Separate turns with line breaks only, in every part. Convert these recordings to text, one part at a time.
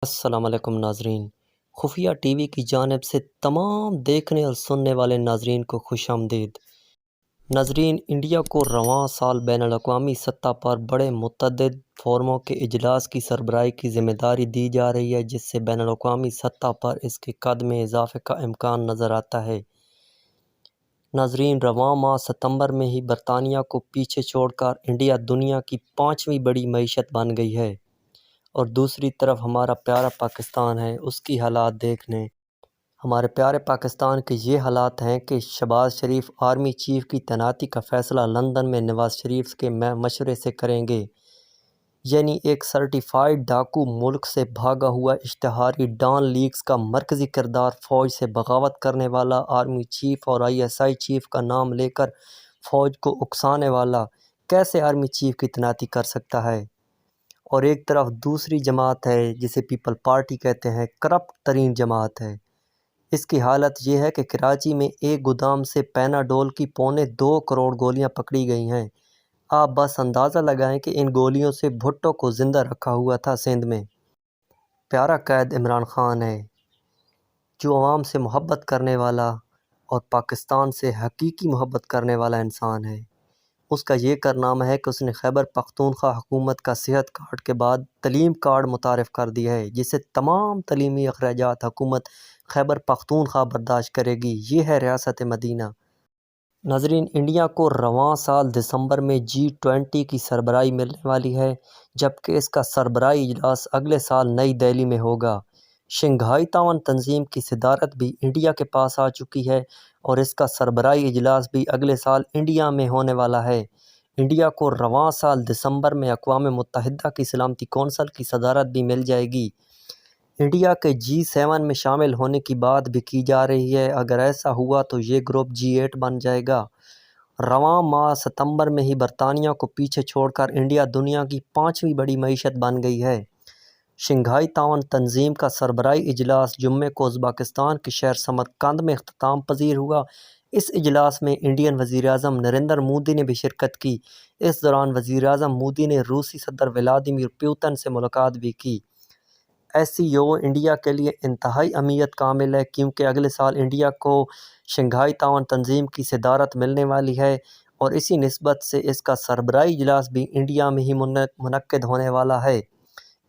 السلام علیکم ناظرین، خفیہ ٹی وی کی جانب سے تمام دیکھنے اور سننے والے ناظرین کو خوش آمدید۔ ناظرین، انڈیا کو رواں سال بین الاقوامی سطح پر بڑے متعدد فورموں کے اجلاس کی سربراہی کی ذمہ داری دی جا رہی ہے، جس سے بین الاقوامی سطح پر اس کے قد میں اضافے کا امکان نظر آتا ہے۔ ناظرین، رواں ماہ ستمبر میں ہی برطانیہ کو پیچھے چھوڑ کر انڈیا دنیا کی 5ویں بڑی معیشت بن گئی ہے، اور دوسری طرف ہمارا پیارا پاکستان ہے، اس کی حالات دیکھ لیں۔ ہمارے پیارے پاکستان کے یہ حالات ہیں کہ شہباز شریف آرمی چیف کی تعیناتی کا فیصلہ لندن میں نواز شریف کے مشورے سے کریں گے، یعنی ایک سرٹیفائیڈ ڈاکو ملک سے بھاگا ہوا اشتہاری ڈان لیگز کا مرکزی کردار فوج سے بغاوت کرنے والا آرمی چیف اور ISI چیف کا نام لے کر فوج کو اکسانے والا کیسے آرمی چیف کی تعیناتی کر سکتا ہے؟ اور ایک طرف دوسری جماعت ہے جسے پیپل پارٹی کہتے ہیں، کرپٹ ترین جماعت ہے۔ اس کی حالت یہ ہے کہ کراچی میں ایک گودام سے پیناڈول کی 2.25 کروڑ گولیاں پکڑی گئی ہیں۔ آپ بس اندازہ لگائیں کہ ان گولیوں سے بھٹو کو زندہ رکھا ہوا تھا سندھ میں۔ پیارا قائد عمران خان ہے، جو عوام سے محبت کرنے والا اور پاکستان سے حقیقی محبت کرنے والا انسان ہے۔ اس کا یہ کارنامہ ہے کہ اس نے خیبر پختونخوا حکومت کا صحت کارڈ کے بعد تعلیم کارڈ متعارف کر دیا ہے، جس سے تمام تعلیمی اخراجات حکومت خیبر پختونخوا برداشت کرے گی۔ یہ ہے ریاست مدینہ۔ ناظرین، انڈیا کو رواں سال دسمبر میں G20 کی سربراہی ملنے والی ہے، جبکہ اس کا سربراہی اجلاس اگلے سال نئی دہلی میں ہوگا۔ شنگھائی تعاون تنظیم کی صدارت بھی انڈیا کے پاس آ چکی ہے، اور اس کا سربراہی اجلاس بھی اگلے سال انڈیا میں ہونے والا ہے۔ انڈیا کو رواں سال دسمبر میں اقوام متحدہ کی سلامتی کونسل کی صدارت بھی مل جائے گی۔ انڈیا کے G7 میں شامل ہونے کی بات بھی کی جا رہی ہے۔ اگر ایسا ہوا تو یہ گروپ G8 بن جائے گا۔ رواں ماہ ستمبر میں ہی برطانیہ کو پیچھے چھوڑ کر انڈیا دنیا کی 5ویں بڑی معیشت بن گئی ہے۔ شنگھائی تعاون تنظیم کا سربراہی اجلاس جمعے کو ازبکستان کے شہر سمرقند میں اختتام پذیر ہوا۔ اس اجلاس میں انڈین وزیر اعظم نریندر مودی نے بھی شرکت کی۔ اس دوران وزیر اعظم مودی نے روسی صدر ولادیمیر پوتن سے ملاقات بھی کی۔ SCO انڈیا کے لیے انتہائی اہمیت کا عامل ہے، کیونکہ اگلے سال انڈیا کو شنگھائی تعاون تنظیم کی صدارت ملنے والی ہے، اور اسی نسبت سے اس کا سربراہی اجلاس بھی انڈیا میں ہی منعقد ہونے والا ہے۔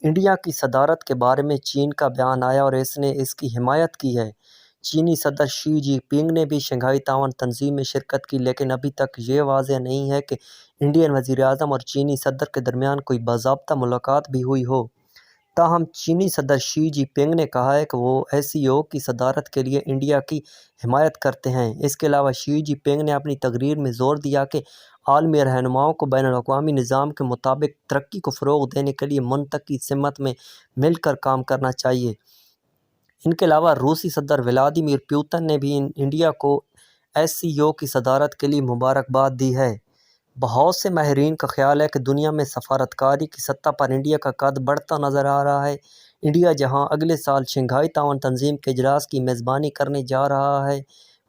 انڈیا کی صدارت کے بارے میں چین کا بیان آیا اور اس نے اس کی حمایت کی ہے۔ چینی صدر شی جی پنگ نے بھی شنگھائی تعاون تنظیم میں شرکت کی، لیکن ابھی تک یہ واضح نہیں ہے کہ انڈین وزیر اعظم اور چینی صدر کے درمیان کوئی باضابطہ ملاقات بھی ہوئی ہو۔ تاہم چینی صدر شی جی پنگ نے کہا ہے کہ وہ SCO کی صدارت کے لیے انڈیا کی حمایت کرتے ہیں۔ اس کے علاوہ شی جی پنگ نے اپنی تقریر میں زور دیا کہ عالمی رہنماؤں کو بین الاقوامی نظام کے مطابق ترقی کو فروغ دینے کے لیے منطقی سمت میں مل کر کام کرنا چاہیے۔ ان کے علاوہ روسی صدر ولادیمیر پوتن نے بھی انڈیا کو SCO کی صدارت کے لیے مبارکباد دی ہے۔ بہت سے ماہرین کا خیال ہے کہ دنیا میں سفارتکاری کی سطح پر انڈیا کا قد بڑھتا نظر آ رہا ہے۔ انڈیا جہاں اگلے سال شنگھائی تعاون تنظیم کے اجلاس کی میزبانی کرنے جا رہا ہے،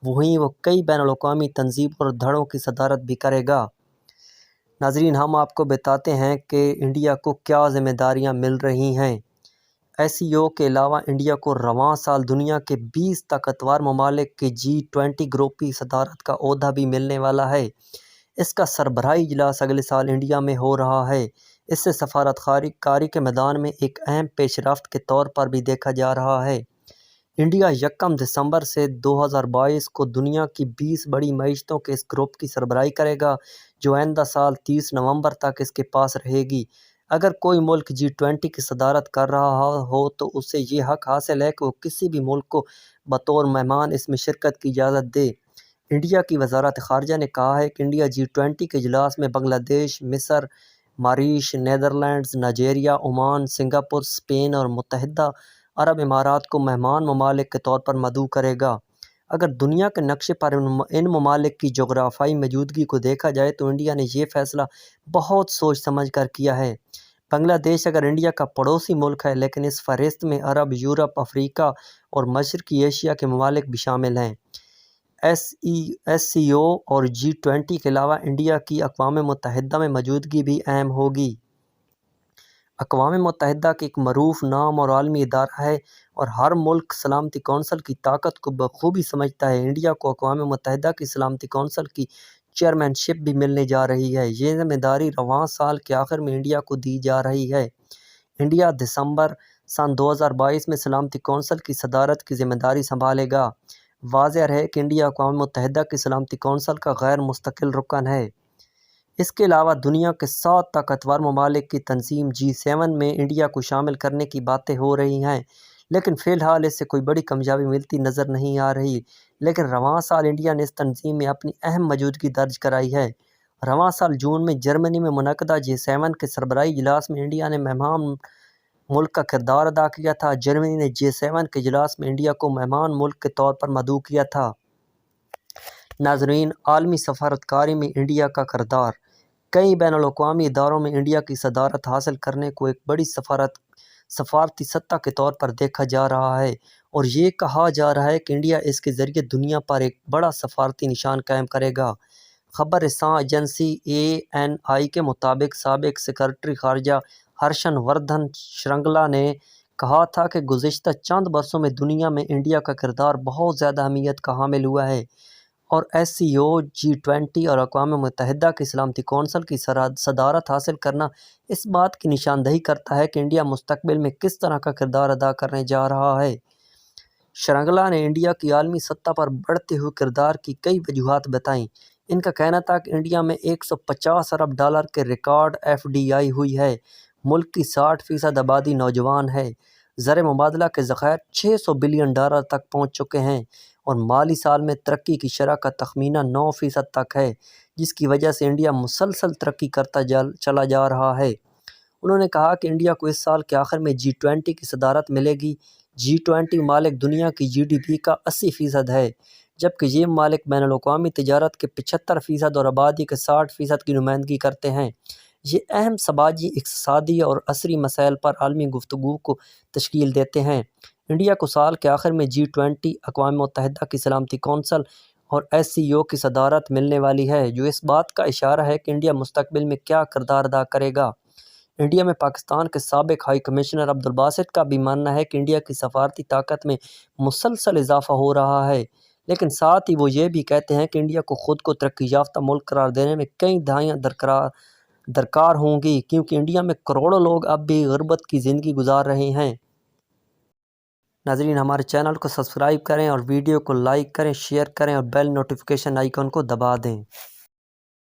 وہیں وہ کئی بین الاقوامی تنظیموں اور دھڑوں کی صدارت بھی کرے گا۔ ناظرین، ہم آپ کو بتاتے ہیں کہ انڈیا کو کیا ذمہ داریاں مل رہی ہیں۔ SCO کے علاوہ انڈیا کو رواں سال دنیا کے 20 طاقتور ممالک کے G20 گروپ کی صدارت کا عہدہ بھی ملنے والا ہے۔ اس کا سربراہی اجلاس اگلے سال انڈیا میں ہو رہا ہے۔ اس سے سفارتکاری کے میدان میں ایک اہم پیش رفت کے طور پر بھی دیکھا جا رہا ہے۔ انڈیا 1 دسمبر سے 2022 کو دنیا کی 20 بڑی معیشتوں کے اس گروپ کی سربراہی کرے گا، جو آئندہ سال 30 نومبر تک اس کے پاس رہے گی۔ اگر کوئی ملک G20 کی صدارت کر رہا ہو تو اسے یہ حق حاصل ہے کہ وہ کسی بھی ملک کو بطور مہمان اس میں شرکت کی اجازت دے۔ انڈیا کی وزارت خارجہ نے کہا ہے کہ انڈیا G20 کے اجلاس میں بنگلہ دیش، مصر، ماریش، نیدرلینڈز، نائجیریا، عمان، سنگاپور، اسپین اور متحدہ عرب امارات کو مہمان ممالک کے طور پر مدعو کرے گا۔ اگر دنیا کے نقشے پر ان ممالک کی جغرافیائی موجودگی کو دیکھا جائے تو انڈیا نے یہ فیصلہ بہت سوچ سمجھ کر کیا ہے۔ بنگلہ دیش اگر انڈیا کا پڑوسی ملک ہے، لیکن اس فہرست میں عرب، یورپ، افریقہ اور مشرقی ایشیا کے ممالک بھی شامل ہیں۔ SCO اور G20 کے علاوہ انڈیا کی اقوام متحدہ میں موجودگی بھی اہم ہوگی۔ اقوام متحدہ کی ایک معروف نام اور عالمی ادارہ ہے اور ہر ملک سلامتی کونسل کی طاقت کو بخوبی سمجھتا ہے۔ انڈیا کو اقوام متحدہ کی سلامتی کونسل کی چیئرمین شپ بھی ملنے جا رہی ہے۔ یہ ذمہ داری رواں سال کے آخر میں انڈیا کو دی جا رہی ہے۔ انڈیا دسمبر سن 2022 میں سلامتی کونسل کی صدارت کی ذمہ داری سنبھالے گا۔ واضح رہے کہ انڈیا اقوام متحدہ کی سلامتی کونسل کا غیر مستقل رکن ہے۔ اس کے علاوہ دنیا کے 7 طاقتور ممالک کی تنظیم G7 میں انڈیا کو شامل کرنے کی باتیں ہو رہی ہیں، لیکن فی الحال اس سے کوئی بڑی کامیابی ملتی نظر نہیں آ رہی۔ لیکن رواں سال انڈیا نے اس تنظیم میں اپنی اہم موجودگی درج کرائی ہے۔ رواں سال جون میں جرمنی میں منعقدہ G7 کے سربراہی اجلاس میں انڈیا نے مہمان ملک کا کردار ادا کیا تھا۔ جرمنی نے G7 کے اجلاس میں انڈیا کو مہمان ملک کے طور پر مدعو کیا تھا۔ ناظرین، عالمی سفارتکاری میں انڈیا کا کردار۔ کئی بین الاقوامی اداروں میں انڈیا کی صدارت حاصل کرنے کو ایک بڑی سفارتی سطح کے طور پر دیکھا جا رہا ہے اور یہ کہا جا رہا ہے کہ انڈیا اس کے ذریعے دنیا پر ایک بڑا سفارتی نشان قائم کرے گا۔ خبر رساں ایجنسی ANI کے مطابق سابق سیکرٹری خارجہ ہرشن وردھن شرنگلا نے کہا تھا کہ گزشتہ چند برسوں میں دنیا میں انڈیا کا کردار بہت زیادہ اہمیت کا حامل ہوا ہے اور SCO، G20 اور اقوام متحدہ کی سلامتی کونسل کی صدارت حاصل کرنا اس بات کی نشاندہی کرتا ہے کہ انڈیا مستقبل میں کس طرح کا کردار ادا کرنے جا رہا ہے۔ شرنگلا نے انڈیا کی عالمی سطح پر بڑھتے ہوئے کردار کی کئی وجوہات بتائیں۔ ان کا کہنا تھا کہ انڈیا میں $150 ارب کے ریکارڈ FDI ہوئی ہے۔ ملک کی 60% آبادی نوجوان ہے۔ زر مبادلہ کے ذخائر $600 بلین تک پہنچ چکے ہیں اور مالی سال میں ترقی کی شرح کا تخمینہ 9% تک ہے، جس کی وجہ سے انڈیا مسلسل ترقی کرتا چلا جا رہا ہے۔ انہوں نے کہا کہ انڈیا کو اس سال کے آخر میں G20 کی صدارت ملے گی۔ G20 ممالک دنیا کی GDP کا 80% ہے، جبکہ یہ ممالک بین الاقوامی تجارت کے 75% اور آبادی کے 60% کی نمائندگی کرتے ہیں۔ یہ اہم سماجی، اقتصادی اور عصری مسائل پر عالمی گفتگو کو تشکیل دیتے ہیں۔ انڈیا کو سال کے آخر میں G20، اقوام متحدہ کی سلامتی کونسل اور SCO کی صدارت ملنے والی ہے، جو اس بات کا اشارہ ہے کہ انڈیا مستقبل میں کیا کردار ادا کرے گا۔ انڈیا میں پاکستان کے سابق ہائی کمشنر عبدالباسط کا بھی ماننا ہے کہ انڈیا کی سفارتی طاقت میں مسلسل اضافہ ہو رہا ہے، لیکن ساتھ ہی وہ یہ بھی کہتے ہیں کہ انڈیا کو خود کو ترقی یافتہ ملک قرار دینے میں کئی دہائیاں درکار ہوں گی، کیونکہ انڈیا میں کروڑوں لوگ اب بھی غربت کی زندگی گزار رہے ہیں۔ ناظرین، ہمارے چینل کو سبسکرائب کریں اور ویڈیو کو لائک کریں، شیئر کریں اور بیل نوٹیفیکیشن آئیکن کو دبا دیں۔